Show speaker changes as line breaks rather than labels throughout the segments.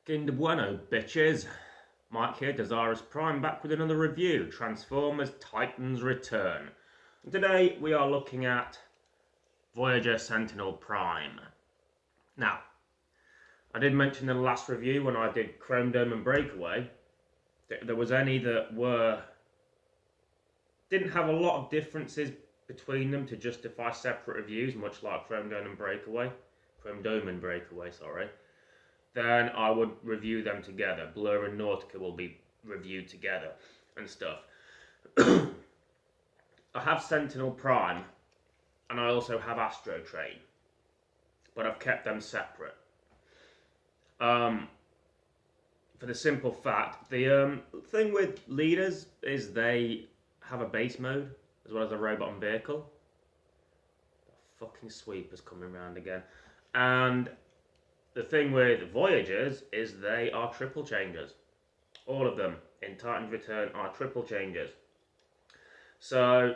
Kinder bueno, bitches. Mike here, Dezaras Prime, back with another review, Transformers Titans Return. And today we are looking at Voyager Sentinel Prime. Now, I did mention in the last review when I did Chrome Dome and Breakaway, that there was any that didn't have a lot of differences between them to justify separate reviews, much like Chrome Dome and Breakaway, then I would review them together. Blur and Nautica will be reviewed together and stuff. I have Sentinel Prime, and I also have Astro Train, but I've kept them separate. For the simple fact, the thing with leaders is they have a base mode as well as a robot and vehicle. The fucking sweeper's coming round again. And the thing with Voyagers is they are triple changers. All of them in Titans Return are triple changers. So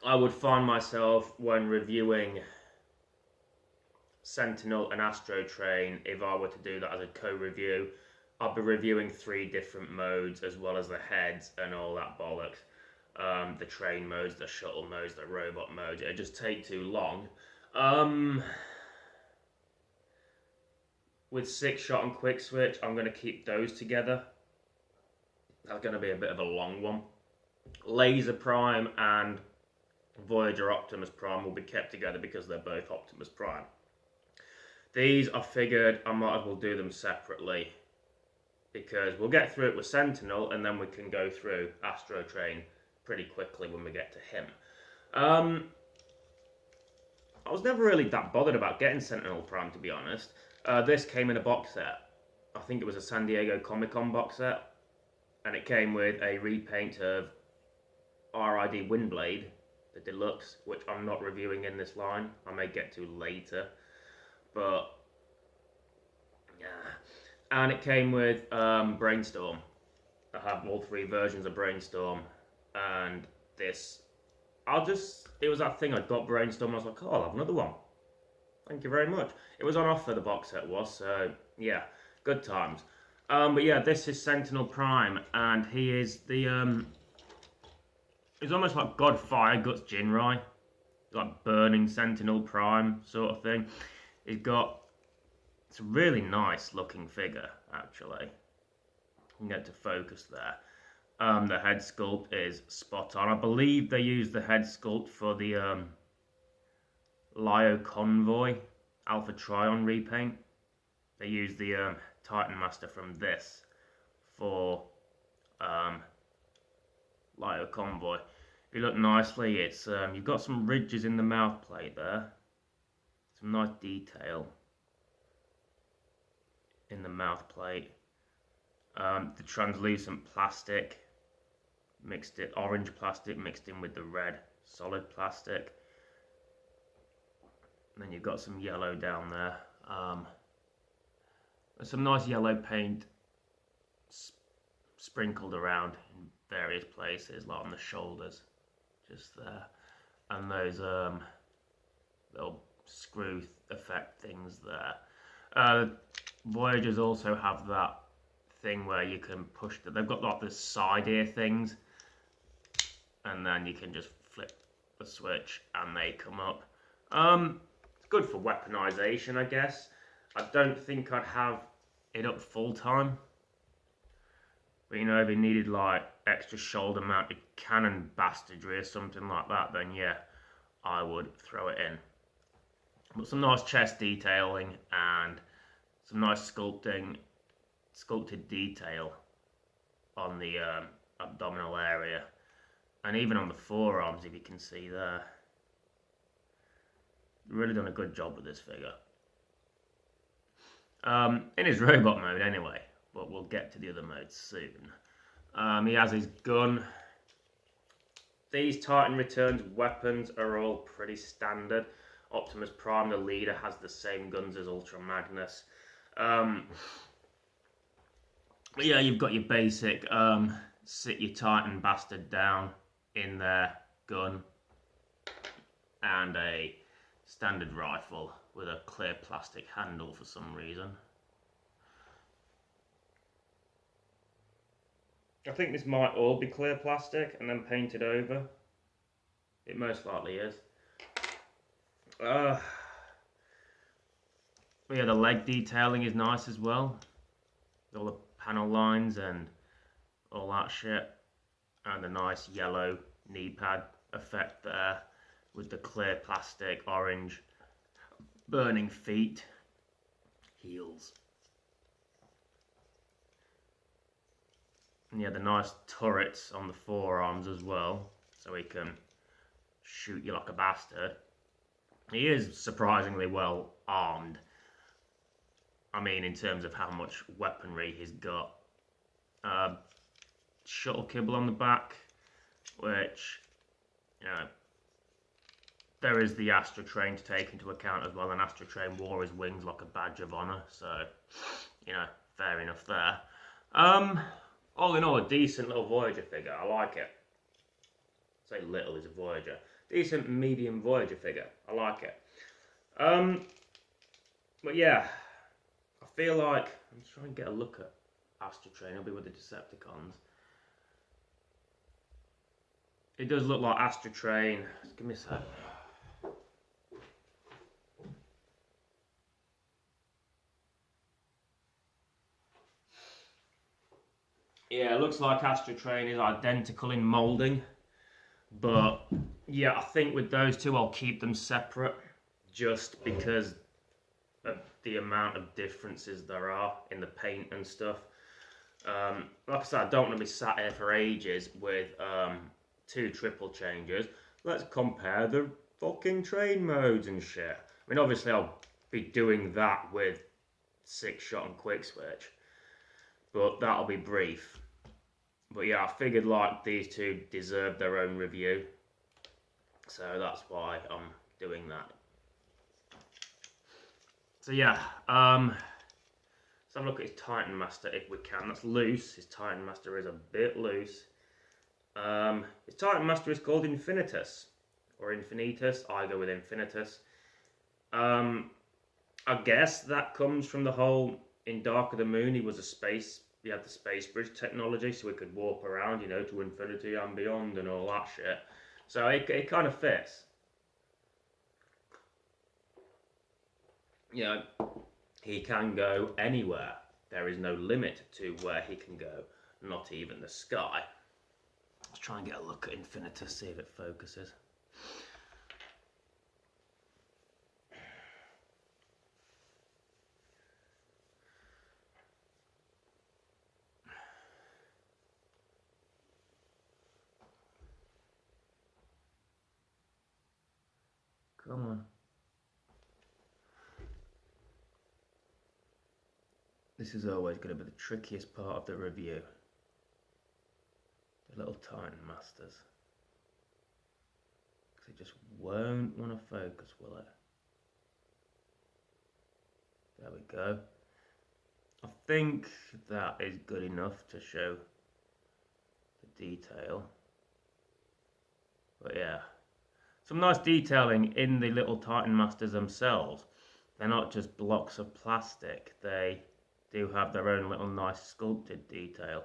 I would find myself, when reviewing Sentinel and Astro Train, if I were to do that as a co-review, I'd be reviewing 3 different modes as well as the heads and all that bollocks. The train modes, the shuttle modes, the robot modes. It'd just take too long. With 6-shot and quick switch, I'm going to keep those together. That's going to be a bit of a long one. Laser Prime and Voyager Optimus Prime will be kept together because they're both Optimus Prime. These I figured I might as well do them separately, because we'll get through it with Sentinel and then we can go through Astro Train pretty quickly when we get to him. I was never really that bothered about getting Sentinel Prime, to be honest. This came in a box set. I think it was a San Diego Comic-Con box set, and it came with a repaint of RID Windblade, the deluxe, which I'm not reviewing in this line. I may get to later, but yeah. And it came with Brainstorm. I have all 3 versions of Brainstorm, and this, it was that thing, I got Brainstorm, and I was like, oh, I'll have another one. Thank you very much. It was on offer, the box set was, so yeah, good times. But yeah, this is Sentinel Prime, and he is the, he's almost like God Fire Guts Jinrai, like burning Sentinel Prime sort of thing. It's a really nice looking figure, actually. You can get to focus there. The head sculpt is spot on. I believe they used the head sculpt for the Lio Convoy Alpha Trion repaint. They used the Titan Master from this for Lio Convoy. If you look nicely, it's you've got some ridges in the mouth plate there. Some nice detail in the mouth plate. The translucent plastic orange plastic mixed in with the red solid plastic. And then you've got some yellow down there. There's some nice yellow paint sprinkled around in various places, like on the shoulders, just there. And those little screw effect things there. Voyagers also have that thing where you can push they've got like the side ear things, and then you can just flip the switch and they come up. It's good for weaponization, I guess. I don't think I'd have it up full time, but you know, if you needed like extra shoulder mounted cannon bastardry or something like that, then yeah, I would throw it in. But some nice chest detailing and some nice sculpted detail on the abdominal area, and even on the forearms, if you can see there. Really done a good job with this figure. In his robot mode anyway, but we'll get to the other modes soon. He has his gun. These Titan Returns weapons are all pretty standard. Optimus Prime, the leader, has the same guns as Ultra Magnus. But yeah, you've got your basic sit your Titan bastard down in their gun, and a standard rifle with a clear plastic handle for some reason. I think this might all be clear plastic and then painted over. It most likely is. But yeah, the leg detailing is nice as well. All the panel lines and all that shit. And a nice yellow knee pad effect there with the clear plastic, orange, burning feet, heels. And yeah, the nice turrets on the forearms as well, so he can shoot you like a bastard. He is surprisingly well armed. I mean, in terms of how much weaponry he's got. Shuttle kibble on the back, which, you know, there is the Astra Train to take into account as well, and Astra Train wore his wings like a badge of honour, so, you know, fair enough there. All in all, a decent little Voyager figure. I like it. Say little is a Voyager. Decent medium Voyager figure. I like it. But yeah, I feel like I'm just trying to get a look at Astra Train. He'll be with the Decepticons. It does look like Astra Train. Just give me a sec. Yeah, it looks like Astra Train is identical in moulding. But yeah, I think with those two I'll keep them separate just because of the amount of differences there are in the paint and stuff. Like I said, I don't want to be sat here for ages with two triple changes. Let's compare the fucking train modes and shit. I mean, obviously I'll be doing that with 6-shot and quick switch, but that'll be brief. But yeah, I figured like these two deserve their own review, so that's why I'm doing that. So yeah, let's have a look at his Titan Master if we can. That's loose. His Titan Master is a bit loose. His Titan Master is called Infinitus, or Infinitus. I go with Infinitus. I guess that comes from the whole, in Dark of the Moon, he was a space, he had the space bridge technology, so he could warp around, you know, to infinity and beyond and all that shit. So it kind of fits. You know, he can go anywhere. There is no limit to where he can go, not even the sky. Let's try and get a look at Infinitus, see if it focuses. Come on. This is always going to be the trickiest part of the review. The little Titan Masters. Because it just won't want to focus, will it? There we go. I think that is good enough to show the detail. But yeah. Some nice detailing in the little Titan Masters themselves. They're not just blocks of plastic. They do have their own little nice sculpted detail.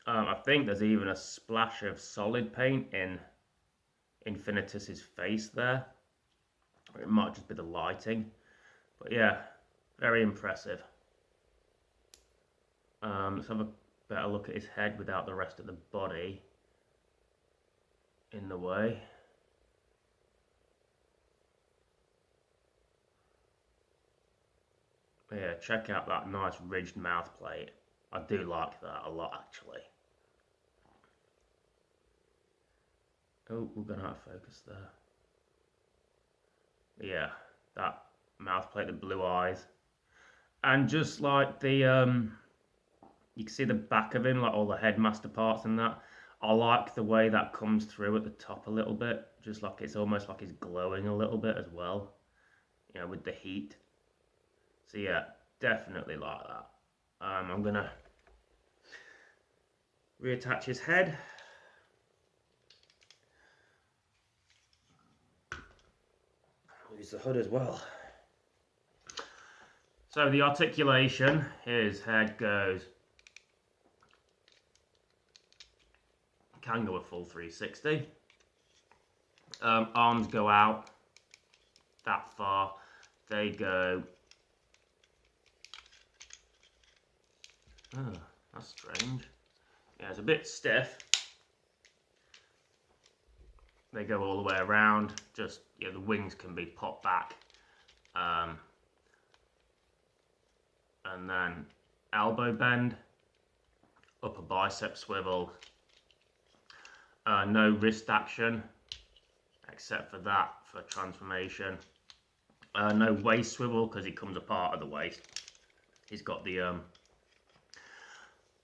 I think there's even a splash of solid paint in Infinitus's face there. Or it might just be the lighting. But yeah, very impressive. Let's have a better look at his head without the rest of the body in the way. Yeah, check out that nice ridged mouth plate. I do like that a lot, actually. Oh, we're gonna have focus there. Yeah, that mouth plate, the blue eyes. And just like the, you can see the back of him, like all the headmaster parts and that. I like the way that comes through at the top a little bit. Just like it's almost like he's glowing a little bit as well. You know, with the heat. So yeah, definitely like that. I'm gonna reattach his head. I'll use the hood as well. So the articulation, his head goes Can go a full 360. Arms go out that far. They go... Oh, that's strange. Yeah, it's a bit stiff. They go all the way around. Just, yeah, the wings can be popped back. And then elbow bend, upper bicep swivel. No wrist action, except for that for transformation. No waist swivel because he comes apart at the waist. He's got the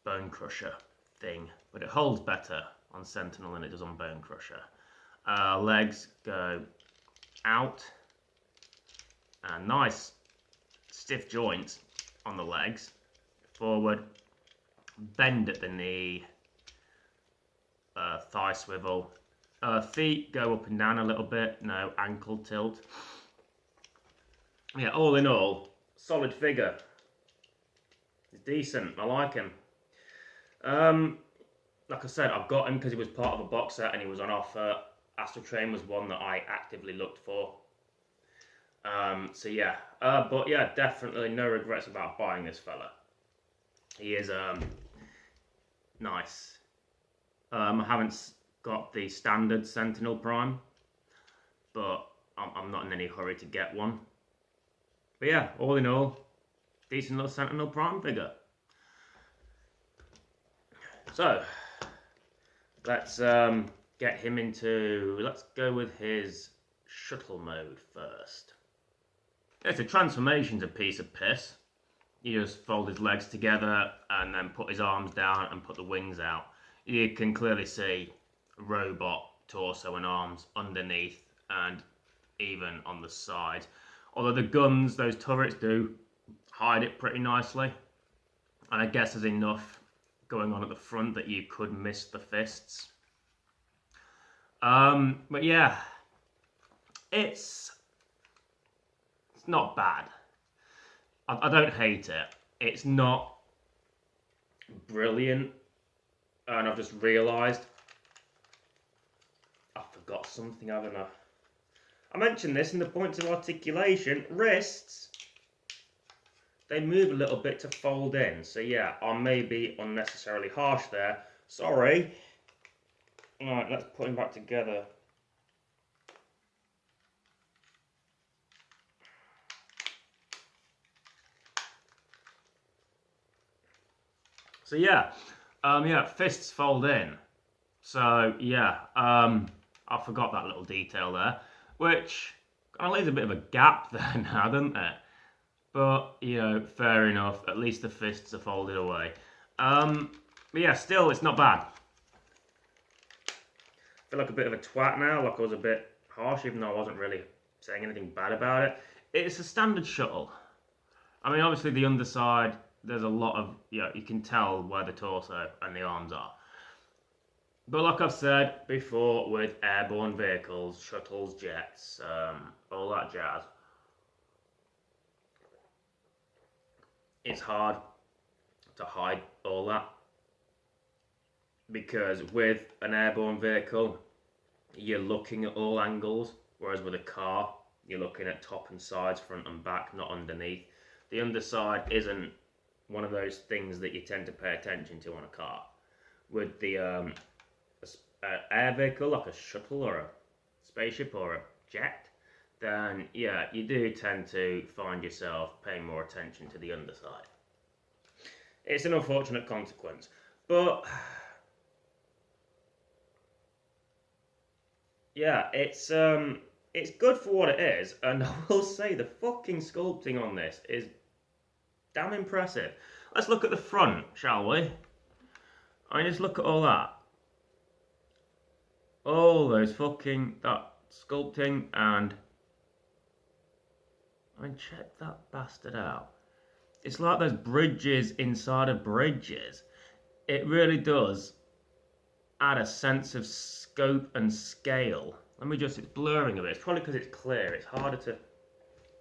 bone crusher thing, but it holds better on Sentinel than it does on Bone Crusher. Legs go out, and nice stiff joints on the legs, forward, bend at the knee, thigh swivel. Feet go up and down a little bit, no ankle tilt. Yeah, all in all, solid figure. He's decent, I like him. Like I said, I've got him because he was part of a box set and he was on offer. Astral Train was one that I actively looked for. So yeah, but yeah, definitely no regrets about buying this fella. He is nice. I haven't got the standard Sentinel Prime, but I'm not in any hurry to get one. But yeah, all in all, decent little Sentinel Prime figure. So let's get him into, let's go with his shuttle mode first. Yeah, so transformation's a piece of piss. You just fold his legs together and then put his arms down and put the wings out. You can clearly see robot torso and arms underneath and even on the side. Although the guns, those turrets do hide it pretty nicely. And I guess there's enough going on at the front that you could miss the fists. But yeah, it's not bad. I don't hate it. It's not brilliant. And I've just realised I forgot something, haven't I? I mentioned this in the points of articulation. Wrists, they move a little bit to fold in. So yeah, I may be unnecessarily harsh there. Sorry. Alright, let's put him back together. So yeah, fists fold in. So yeah, I forgot that little detail there, which kind of leaves a bit of a gap there now, doesn't it? But, you know, fair enough. At least the fists are folded away. But yeah, still, it's not bad. I feel like a bit of a twat now, like I was a bit harsh, even though I wasn't really saying anything bad about it. It's a standard shuttle. I mean, obviously the underside, there's a lot of, you can tell where the torso and the arms are. But like I've said before, with airborne vehicles, shuttles, jets, all that jazz, it's hard to hide all that. Because with an airborne vehicle, you're looking at all angles, whereas with a car, you're looking at top and sides, front and back, not underneath. The underside isn't one of those things that you tend to pay attention to on a car. With the air vehicle, like a shuttle or a spaceship or a jet, then yeah, you do tend to find yourself paying more attention to the underside. It's an unfortunate consequence, but yeah, it's good for what it is, and I will say the fucking sculpting on this is damn impressive. Let's look at the front, shall we? I mean, just look at all that. All those that sculpting, and I mean, check that bastard out. It's like those bridges inside of bridges. It really does add a sense of scope and scale. It's blurring a bit. It's probably because it's clear. It's harder to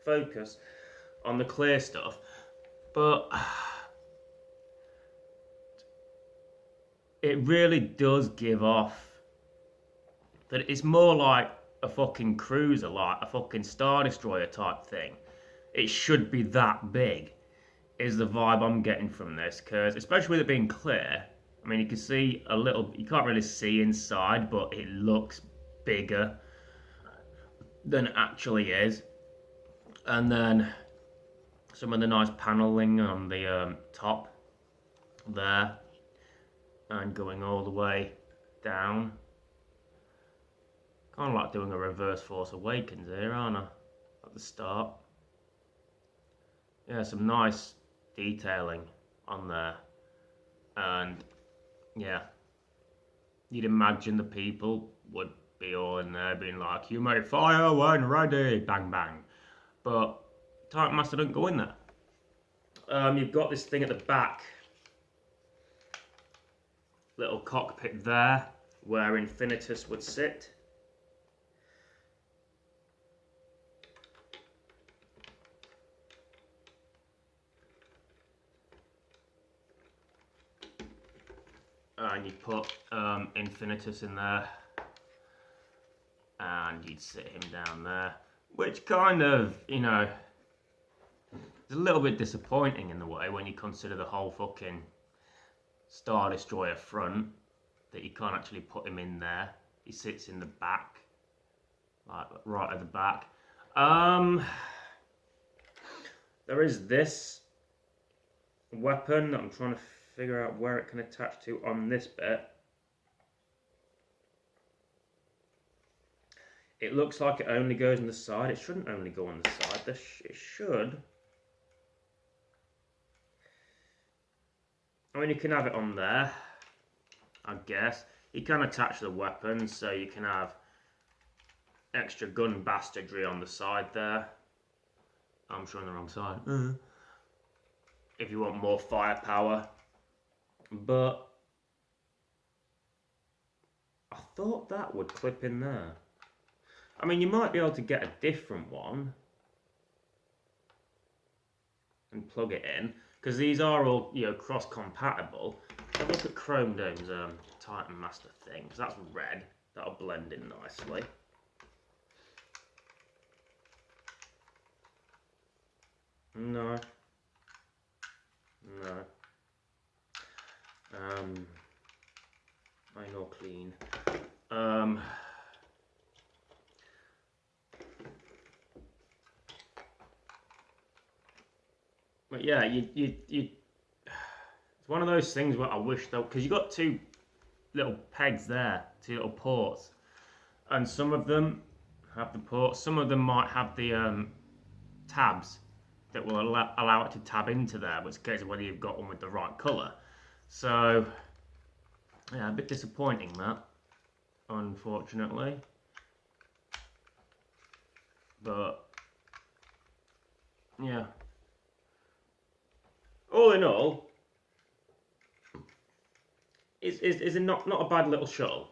focus on the clear stuff. But it really does give off that it's more like a fucking cruiser, like a fucking Star Destroyer type thing. It should be that big, is the vibe I'm getting from this, because especially with it being clear, I mean, you can see a little, you can't really see inside, but it looks bigger than it actually is. And then some of the nice paneling on the top there, and going all the way down. Kind of like doing a reverse Force Awakens here, aren't I? At the start. Yeah, some nice detailing on there. And yeah, you'd imagine the people would be all in there being like, you may fire when ready, bang bang. But Titan Master don't go in there. You've got this thing at the back, little cockpit there, where Infinitus would sit. And you put Infinitus in there, and you'd sit him down there, which kind of, you know, is a little bit disappointing in the way when you consider the whole fucking Star Destroyer front, that you can't actually put him in there. He sits in the back, like right at the back. There is this weapon that I'm trying to figure out where it can attach to on this bit. It looks like it only goes on the side. It shouldn't only go on the side. It should. I mean, you can have it on there, I guess. You can attach the weapons, so you can have extra gun bastardry on the side there. I'm showing the wrong side. If you want more firepower. But I thought that would clip in there. I mean, you might be able to get a different one and plug it in, because these are all, you know, cross-compatible. Have a look at Chrome Dome's Titan Master thing, because that's red. That'll blend in nicely. No. No. I know clean. But yeah, it's one of those things where I wish though, because you got two little pegs there, two little ports, and some of them have the ports, some of them might have the tabs that will allow it to tab into there, which is whether you've got one with the right colour. So yeah, a bit disappointing that, unfortunately. But yeah, all in all, is not a bad little shuttle.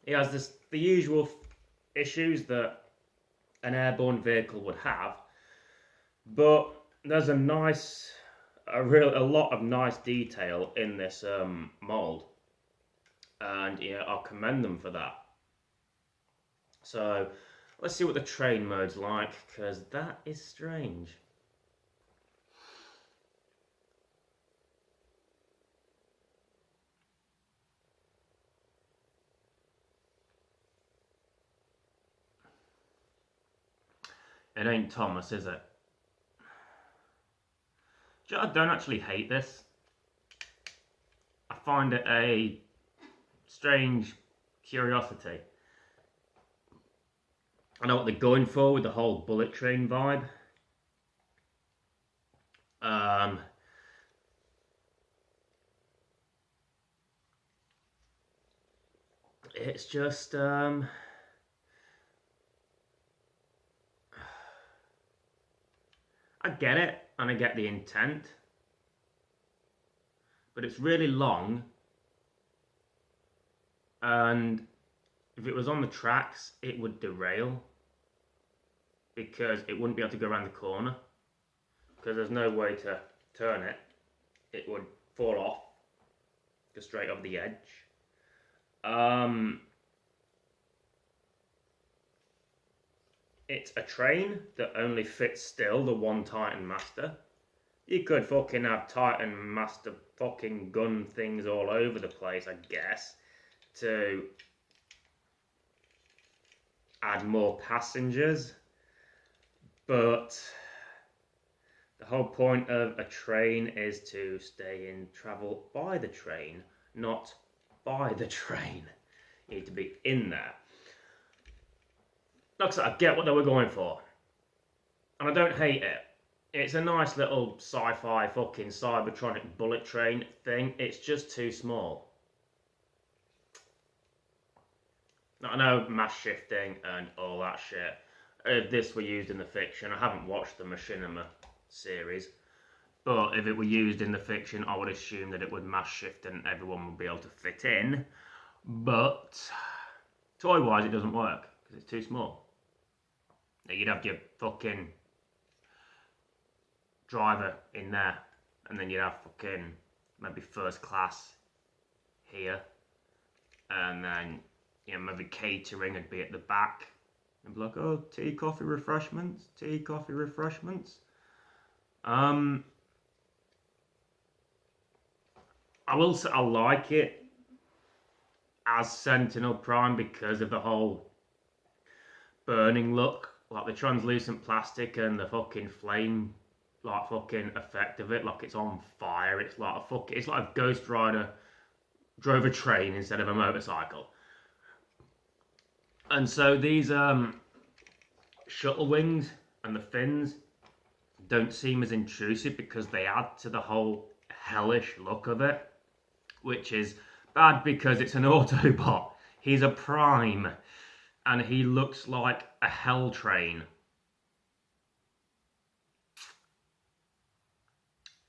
It has the usual issues that an airborne vehicle would have, but there's a lot of nice detail in this mold, and yeah, I'll commend them for that. So let's see what the train mode's like, because that is strange. It ain't Thomas, is it? I don't actually hate this. I find it a strange curiosity. I know what they're going for with the whole bullet train vibe. It's just I get it, and I get the intent, but it's really long, and if it was on the tracks, it would derail, because it wouldn't be able to go around the corner, because there's no way to turn it. It would fall off, Go straight over the edge. It's a train that only fits still the one Titan Master. You could fucking have Titan Master fucking gun things all over the place, I guess, to add more passengers. But the whole point of a train is to stay in travel by the train, not by the train. You need to be in there. Like I said, I get what they were going for. And I don't hate it. It's a nice little sci-fi fucking Cybertronic bullet train thing. It's just too small. Now, I know mass shifting and all that shit. If this were used in the fiction, I haven't watched the Machinima series, but if it were used in the fiction, I would assume that it would mass shift and everyone would be able to fit in. But toy-wise, it doesn't work because it's too small. You'd have your fucking driver in there, and then you'd have fucking maybe first class here, and then maybe catering would be at the back. And be like, oh, tea, coffee, refreshments. Tea, coffee, refreshments. I will say I like it as Sentinel Prime because of the whole burning look, like the translucent plastic and the fucking flame, like fucking effect of it, like it's on fire. It's like it's like a Ghost Rider drove a train instead of a motorcycle. And so these shuttle wings and the fins don't seem as intrusive because they add to the whole hellish look of it, which is bad because it's an Autobot. He's a Prime, and he looks like a hell train.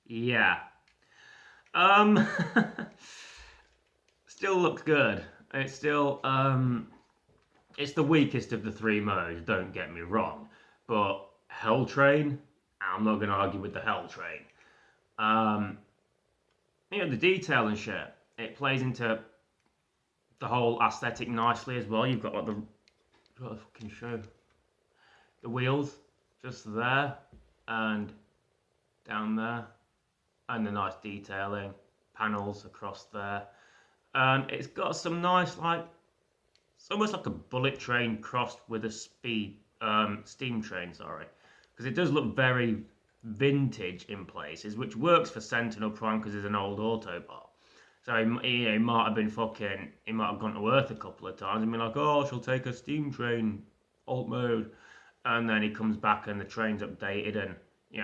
Yeah. Still looks good. It's still, it's the weakest of the three modes, don't get me wrong. But Hell Train, I'm not going to argue with the Hell Train. The detail and shit, it plays into the whole aesthetic nicely as well. You've got like the fucking show. The wheels, just there, and down there, and the nice detailing, panels across there. And it's got some nice, like, it's almost like a bullet train crossed with a steam train, sorry. Because it does look very vintage in places, which works for Sentinel Prime because he's an old Autobot. So he might have been fucking, he might have gone to Earth a couple of times and been like, oh, she'll take a steam train, alt mode. And then he comes back and the train's updated and,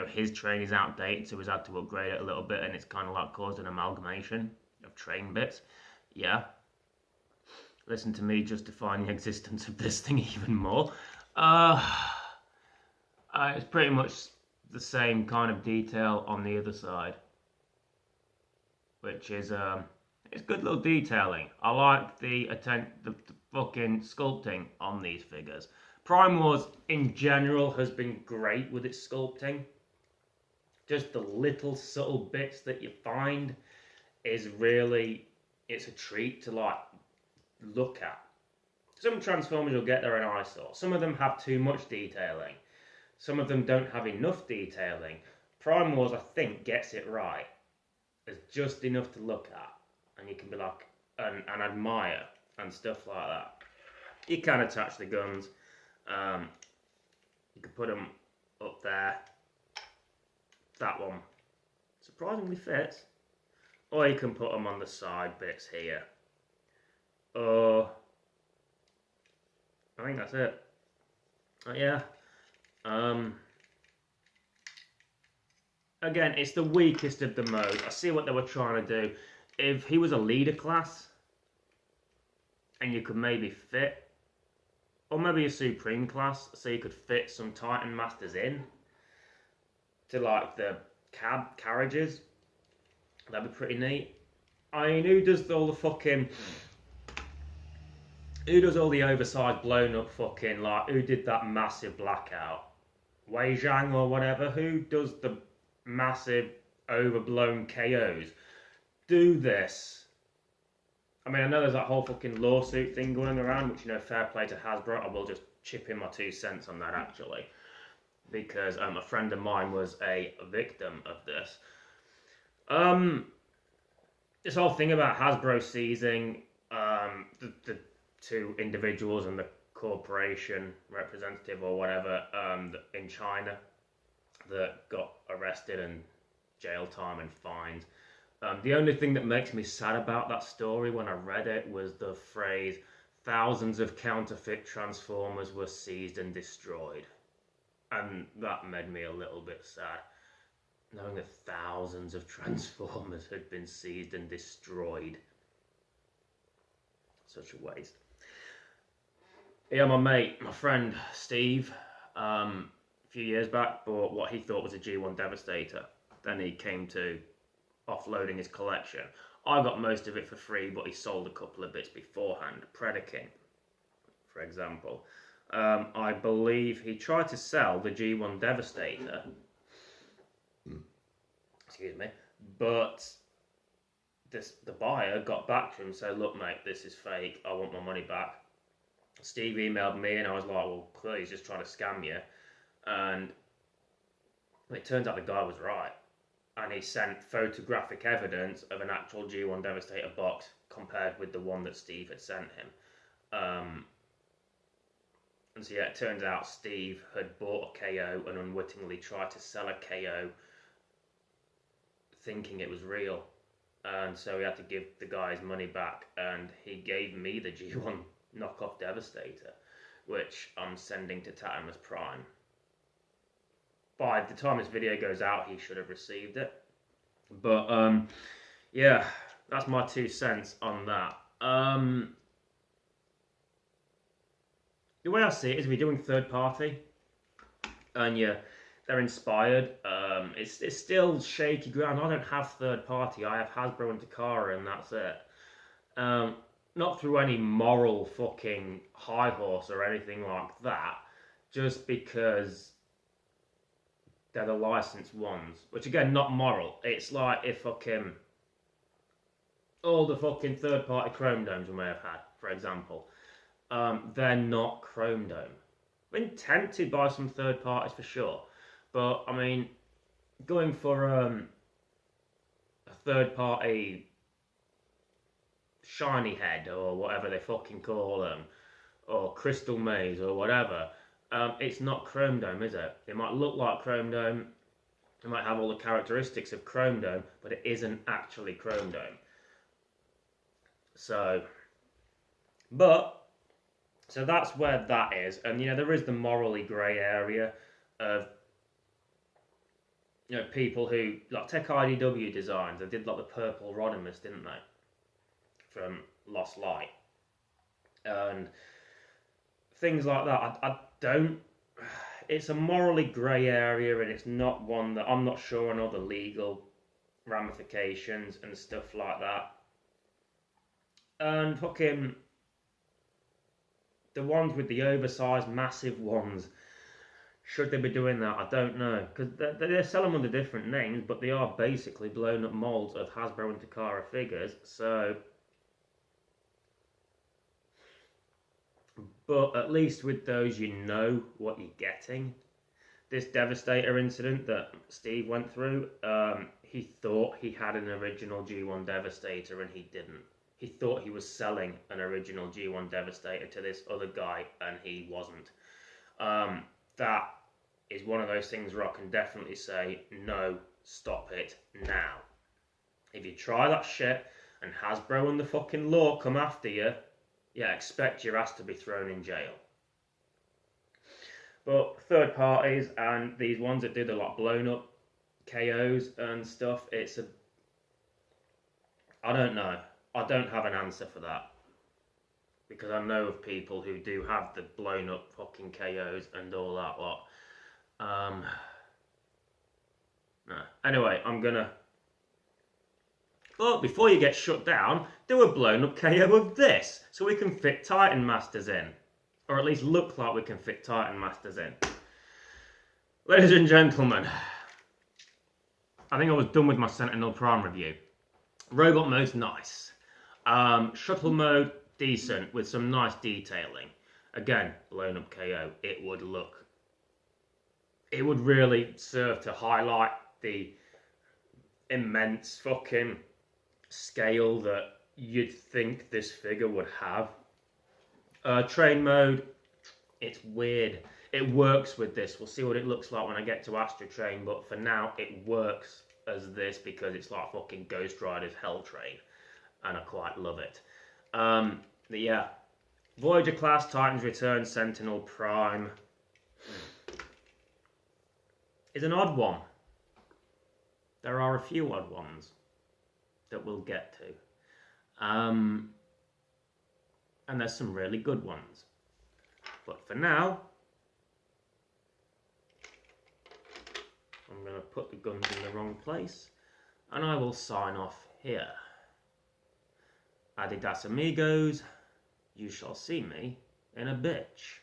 his train is outdated, so he's had to upgrade it a little bit, and it's kind of like caused an amalgamation of train bits. Yeah. Listen to me justifying the existence of this thing even more. It's pretty much the same kind of detail on the other side, which is it's good little detailing. I like the fucking sculpting on these figures. Prime Wars in general has been great with its sculpting. Just the little subtle bits that you find is really, it's a treat to like look at. Some Transformers you'll get there an eyesore. Some of them have too much detailing. Some of them don't have enough detailing. Prime Wars, I think, gets it right. There's just enough to look at, and you can be like, and admire, and stuff like that. You can attach the guns. You can put them up there. That one surprisingly fits. Or you can put them on the side bits here. Or I think that's it. Yeah. Again, it's the weakest of the modes. I see what they were trying to do. If he was a leader class, and you could maybe fit, or maybe a supreme class, so you could fit some Titan Masters in to like the carriages, that'd be pretty neat. I mean, who does all the oversized blown up fucking, like, who did that massive blackout? Wei Zhang or whatever? Who does the massive overblown KOs? Do this I mean, I know there's that whole fucking lawsuit thing going around, which, you know, fair play to Hasbro. I will just chip in my 2 cents on that, actually. Because a friend of mine was a victim of this. This whole thing about Hasbro seizing the 2 individuals and the corporation representative or whatever in China that got arrested and jail time and fined. The only thing that makes me sad about that story when I read it was the phrase, thousands of counterfeit Transformers were seized and destroyed. And that made me a little bit sad, knowing that thousands of Transformers had been seized and destroyed. Such a waste. Yeah, my friend Steve, a few years back, bought what he thought was a G1 Devastator. Then he came to offloading his collection. I got most of it for free, but he sold a couple of bits beforehand. Predaking, for example. I believe he tried to sell the G1 Devastator. Excuse me. But the buyer got back to him and said, look mate, this is fake. I want my money back. Steve emailed me and I was like, well, clearly he's just trying to scam you. And it turns out the guy was right. And he sent photographic evidence of an actual G1 Devastator box compared with the one that Steve had sent him. And so yeah, it turns out Steve had bought a KO and unwittingly tried to sell a KO thinking it was real. And so he had to give the guy his money back, and he gave me the G1 knockoff Devastator, which I'm sending to Optimus Prime. By the time this video goes out, he should have received it. But, yeah, that's my 2 cents on that. The way I see it is we're doing third party, and yeah, they're inspired. It's still shaky ground. I don't have third party. I have Hasbro and Takara, and that's it. Not through any moral fucking high horse or anything like that, just because they're the licensed ones. Which again, not moral. It's like if fucking all the fucking third party Chrome Domes we may have had, for example, they're not Chrome Dome. I've been tempted by some third parties for sure, but I mean, going for a third party Shiny Head or whatever they fucking call them, or Crystal Maze or whatever, it's not Chrome Dome, is it? It might look like Chrome Dome, it might have all the characteristics of Chrome Dome, but it isn't actually Chrome Dome. So that's where that is, and you know, there is the morally grey area of, you know, people who, like, take IDW designs. They did like the purple Rodimus, didn't they, from Lost Light, and things like that. I don't. It's a morally grey area, and it's not one that I'm not sure on all the legal ramifications and stuff like that. And fucking the ones with the oversized, massive ones, should they be doing that? I don't know, because they're selling under different names, but they are basically blown up molds of Hasbro and Takara figures. So, but at least with those, you know what you're getting. This Devastator incident that Steve went through, he thought he had an original G1 Devastator and he didn't. He thought he was selling an original G1 Devastator to this other guy, and he wasn't. That is one of those things where I can definitely say, no, stop it now. If you try that shit and Hasbro and the fucking law come after you, yeah, expect your ass to be thrown in jail. But third parties and these ones that do the like blown up KOs and stuff, it's a... I don't know. I don't have an answer for that, because I know of people who do have the blown up fucking KOs and all that lot. No. Anyway, I'm gonna... But before you get shut down, do a blown up KO of this, so we can fit Titan Masters in. Or at least look like we can fit Titan Masters in. Ladies and gentlemen, I think I was done with my Sentinel Prime review. Robot mode's nice. Shuttle mode, decent, with some nice detailing. Again, blown up KO, it would really serve to highlight the immense fucking scale that you'd think this figure would have. Train mode, it's weird. It works with this. We'll see what it looks like when I get to Astro Train, but for now it works as this because it's like fucking Ghost Rider's Hell Train, and I quite love it. But yeah, Voyager class, Titans Return, Sentinel Prime is an odd one. There are a few odd ones that we'll get to. And there's some really good ones. But for now, I'm going to put the guns in the wrong place, and I will sign off here. Adidas amigos, you shall see me in a bitch.